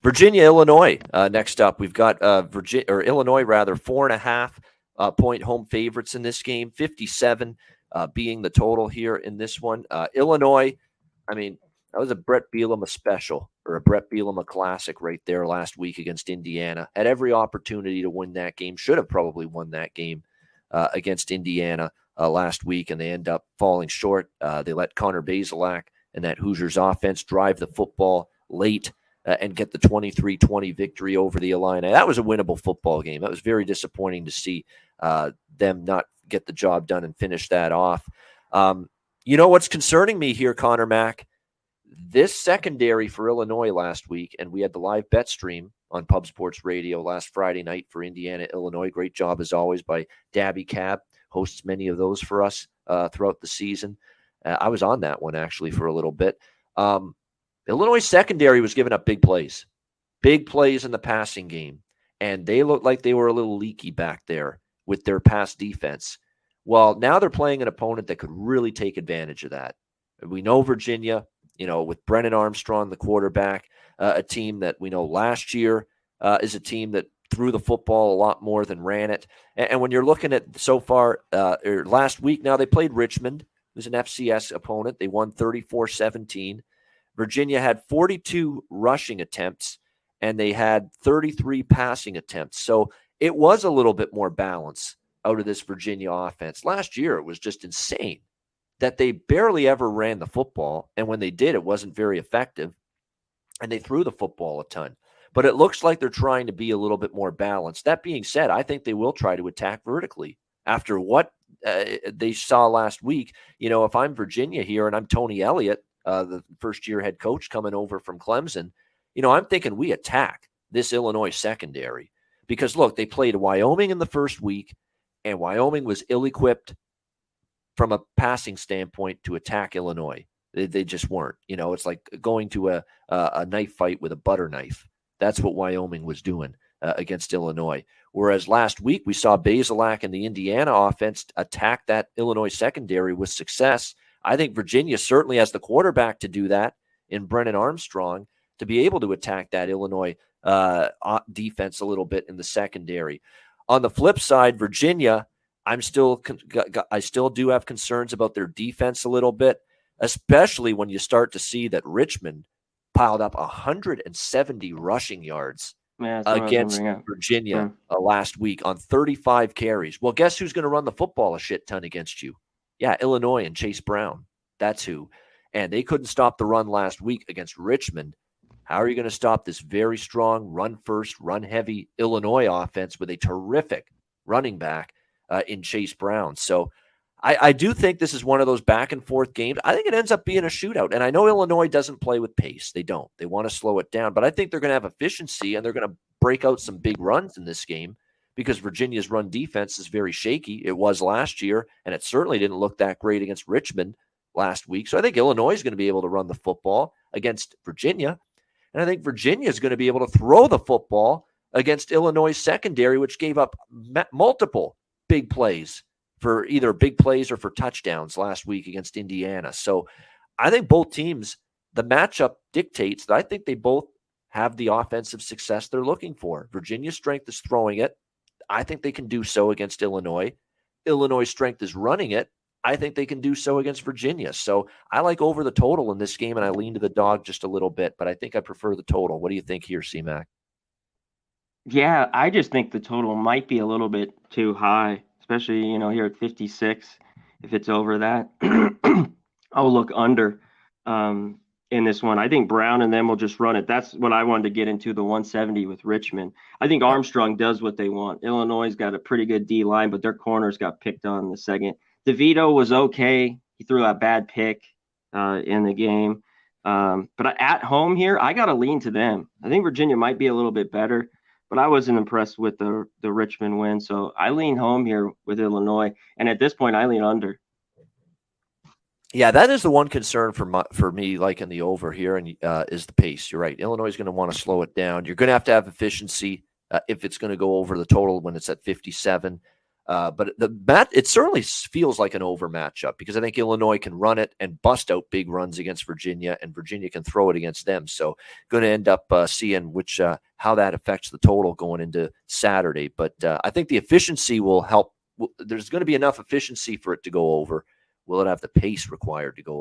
Virginia, Illinois. Next up, we've got Illinois, 4.5 point home favorites in this game. 57 being the total here in this one. Illinois, I mean, that was a Brett Bielema special or a Brett Bielema classic right there last week against Indiana. Had every opportunity to win that game. Should have probably won that game against Indiana last week, and they end up falling short. They let Conor Bazelak and that Hoosiers offense drive the football late and get the 23-20 victory over the Illini. That was a winnable football game. That was very disappointing to see them not get the job done and finish that off. You know what's concerning me here, Connor Mack? This secondary for Illinois last week, and we had the live bet stream on Pub Sports Radio last Friday night for Indiana, Illinois. Great job, as always, by Dabby Cab. Hosts many of those for us throughout the season. I was on that one, actually, for a little bit. Illinois secondary was giving up big plays in the passing game, and they looked like they were a little leaky back there with their pass defense. Well, now they're playing an opponent that could really take advantage of that. We know Virginia, with Brennan Armstrong, the quarterback, a team that we know last year is a team that threw the football a lot more than ran it. And when you're looking at so far, or last week now, they played Richmond, who's an FCS opponent. They won 34-17. Virginia had 42 rushing attempts, and they had 33 passing attempts. So it was a little bit more balance out of this Virginia offense. Last year, it was just insane that they barely ever ran the football, and when they did, it wasn't very effective, and they threw the football a ton. But it looks like they're trying to be a little bit more balanced. That being said, I think they will try to attack vertically. After what they saw last week, if I'm Virginia here and I'm Tony Elliott, the first-year head coach coming over from Clemson, I'm thinking we attack this Illinois secondary. Because, look, they played Wyoming in the first week, and Wyoming was ill-equipped from a passing standpoint to attack Illinois. They just weren't. It's like going to a knife fight with a butter knife. That's what Wyoming was doing against Illinois. Whereas last week we saw Bazelak and the Indiana offense attack that Illinois secondary with success. I think Virginia certainly has the quarterback to do that in Brennan Armstrong to be able to attack that Illinois defense a little bit in the secondary. On the flip side, Virginia, I still do have concerns about their defense a little bit, especially when you start to see that Richmond piled up 170 rushing yards against Virginia last week on 35 carries. Well, guess who's going to run the football a shit ton against you? Yeah, Illinois and Chase Brown. That's who. And they couldn't stop the run last week against Richmond. How are you going to stop this very strong, run-first, run-heavy Illinois offense with a terrific running back in Chase Brown? So I do think this is one of those back-and-forth games. I think it ends up being a shootout. And I know Illinois doesn't play with pace. They don't. They want to slow it down. But I think they're going to have efficiency, and they're going to break out some big runs in this game because Virginia's run defense is very shaky. It was last year, and it certainly didn't look that great against Richmond last week. So I think Illinois is going to be able to run the football against Virginia. And I think Virginia is going to be able to throw the football against Illinois' secondary, which gave up multiple big plays for either big plays or for touchdowns last week against Indiana. So I think both teams, the matchup dictates that I think they both have the offensive success they're looking for. Virginia's strength is throwing it. I think they can do so against Illinois. Illinois' strength is running it. I think they can do so against Virginia. So I like over the total in this game, and I lean to the dog just a little bit, but I think I prefer the total. What do you think here, C-Mac? Yeah, I just think the total might be a little bit too high, especially, here at 56. If it's over that, I'll look under in this one. I think Brown and them will just run it. That's what I wanted to get into, the 170 with Richmond. I think Armstrong does what they want. Illinois' got a pretty good D-line, but their corners got picked on in the second. DeVito was okay. He threw a bad pick in the game. But at home here, I got to lean to them. I think Virginia might be a little bit better, but I wasn't impressed with the Richmond win. So I lean home here with Illinois. And at this point, I lean under. Yeah, that is the one concern for me, like in the over here, and is the pace. You're right. Illinois is going to want to slow it down. You're going to have efficiency if it's going to go over the total when it's at 57. But it certainly feels like an over matchup because I think Illinois can run it and bust out big runs against Virginia, and Virginia can throw it against them. So going to end up seeing how that affects the total going into Saturday. But I think the efficiency will help. There's going to be enough efficiency for it to go over. Will it have the pace required to go